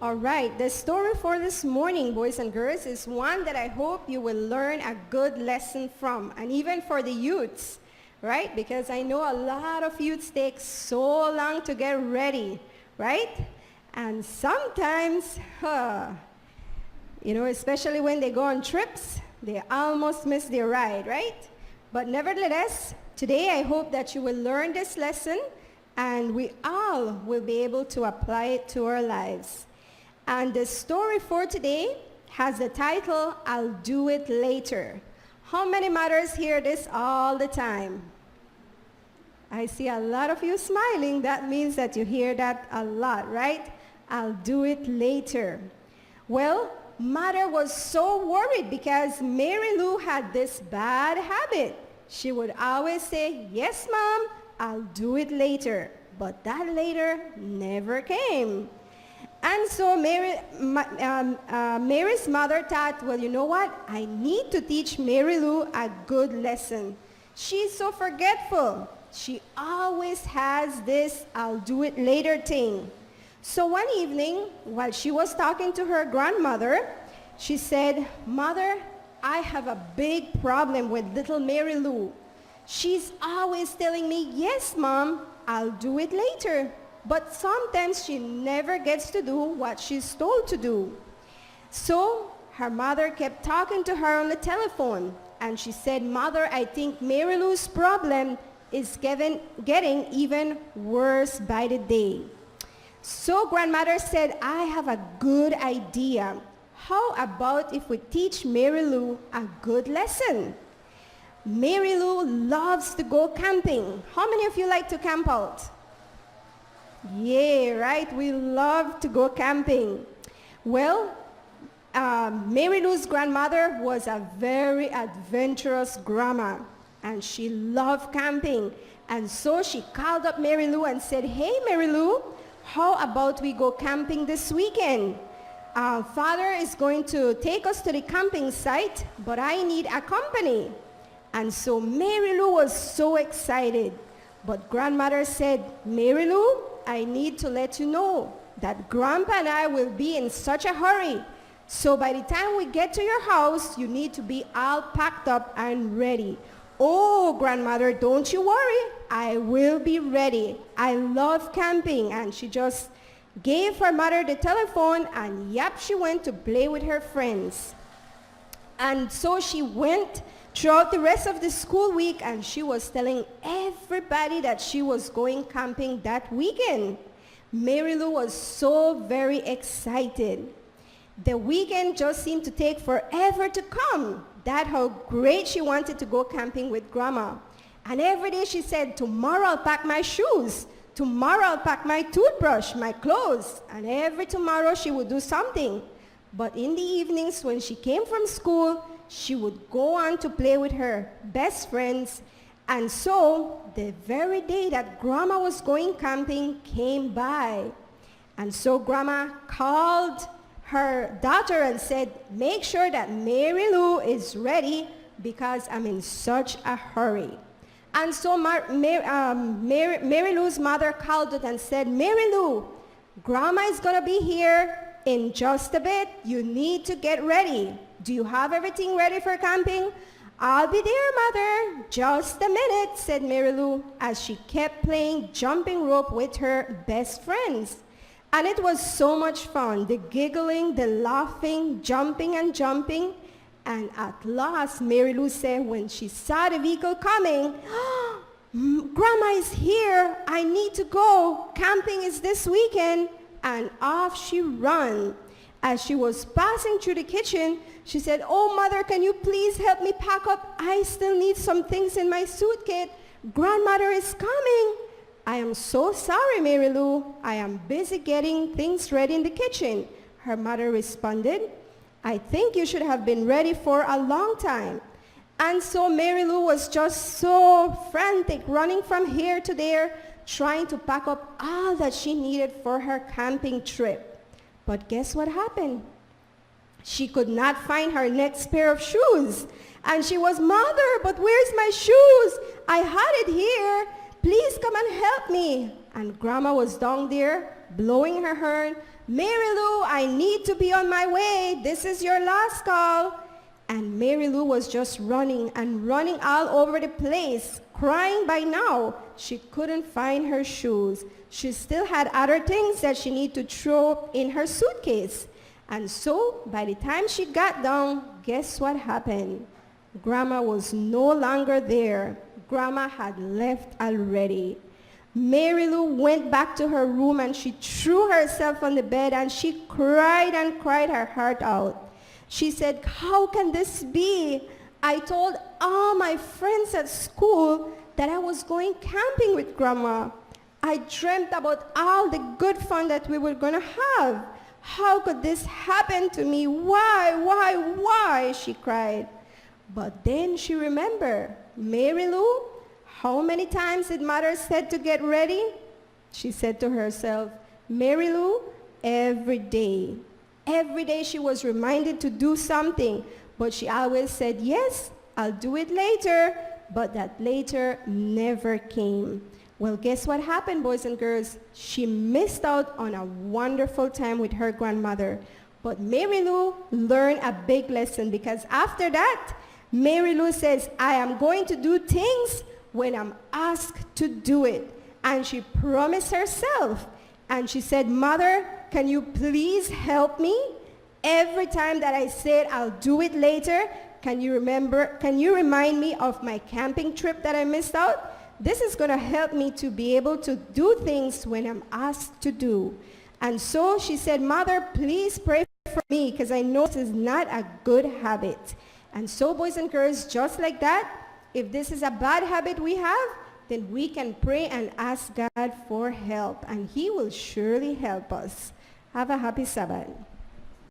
All right, the story for this morning, boys and girls, is one that I hope you will learn a good lesson from, and even for the youths, right? Because I know a lot of youths take so long to get ready, right? And sometimes, especially when they go on trips, they almost miss their ride, right? But nevertheless, today I hope that you will learn this lesson and we all will be able to apply it to our lives. And the story for today has the title, I'll Do It Later. How many mothers hear this all the time? I see a lot of you smiling. That means that you hear that a lot, right? I'll do it later. Well, Mother was so worried because Mary Lou had this bad habit. She would always say, yes, Mom, I'll do it later. But that later never came. And so Mary's mother thought, well, you know what? I need to teach Mary Lou a good lesson. She's so forgetful. She always has this I'll do it later thing. So one evening, while she was talking to her grandmother, she said, Mother, I have a big problem with little Mary Lou. She's always telling me, yes, Mom, I'll do it later. But sometimes she never gets to do what she's told to do. So her mother kept talking to her on the telephone. And she said, Mother, I think Mary Lou's problem is getting even worse by the day. So grandmother said, I have a good idea. How about if we teach Mary Lou a good lesson? Mary Lou loves to go camping. How many of you like to camp out? Yeah, right? We love to go camping. Well, Mary Lou's grandmother was a very adventurous grandma, and she loved camping. And so she called up Mary Lou and said, hey, Mary Lou, how about we go camping this weekend? Father is going to take us to the camping site, but I need a company. And so Mary Lou was so excited. But grandmother said, Mary Lou, I need to let you know that Grandpa and I will be in such a hurry. So by the time we get to your house, you need to be all packed up and ready. Oh, grandmother, don't you worry. I will be ready. I love camping. And she just gave her mother the telephone, and yep, she went to play with her friends. And so she went throughout the rest of the school week, and she was telling everybody that she was going camping that weekend. Mary Lou was so very excited. The weekend just seemed to take forever to come. That's how great she wanted to go camping with Grandma. And every day she said, tomorrow I'll pack my shoes. Tomorrow I'll pack my toothbrush, my clothes. And every tomorrow she would do something. But in the evenings when she came from school, she would go on to play with her best friends. And so the very day that Grandma was going camping came by. And so Grandma called her daughter and said, make sure that Mary Lou is ready because I'm in such a hurry. And so Mary Lou's mother called it and said, Mary Lou, Grandma is going to be here in just a bit. You need to get ready. Do you have everything ready for camping? I'll be there, Mother. Just a minute, said Mary Lou, as she kept playing jumping rope with her best friends. And it was so much fun, the giggling, the laughing, jumping and jumping. And at last, Mary Lou said when she saw the vehicle coming, Grandma is here. I need to go. Camping is this weekend. And off she ran. As she was passing through the kitchen, she said, oh, Mother, can you please help me pack up? I still need some things in my suitcase. Grandmother is coming. I am so sorry, Mary Lou. I am busy getting things ready in the kitchen. Her mother responded, I think you should have been ready for a long time. And so Mary Lou was just so frantic, running from here to there, trying to pack up all that she needed for her camping trip. But guess what happened? She could not find her next pair of shoes. And she was, Mother, but where's my shoes? I had it here. Please come and help me. And Grandma was down there blowing her horn. Mary Lou, I need to be on my way. This is your last call. And Mary Lou was just running and running all over the place, crying by now. She couldn't find her shoes. She still had other things that she needed to throw in her suitcase. And so, by the time she got down, guess what happened? Grandma was no longer there. Grandma had left already. Mary Lou went back to her room and she threw herself on the bed and she cried and cried her heart out. She said, how can this be? I told all my friends at school that I was going camping with Grandma. I dreamt about all the good fun that we were going to have. How could this happen to me? Why? She cried. But then she remembered, Mary Lou, how many times did Mother said to get ready? She said to herself, Mary Lou, every day. Every day she was reminded to do something, but she always said, yes, I'll do it later, but that later never came. Well, guess what happened, boys and girls? She missed out on a wonderful time with her grandmother. But Mary Lou learned a big lesson because after that, Mary Lou says, I am going to do things when I'm asked to do it. And she promised herself. And she said, Mother, can you please help me? Every time that I said I'll do it later, can you remind me of my camping trip that I missed out? This is going to help me to be able to do things when I'm asked to do. And so she said, Mother, please pray for me because I know this is not a good habit. And so, boys and girls, just like that, if this is a bad habit we have, then we can pray and ask God for help, and He will surely help us. Have a happy Sabbath.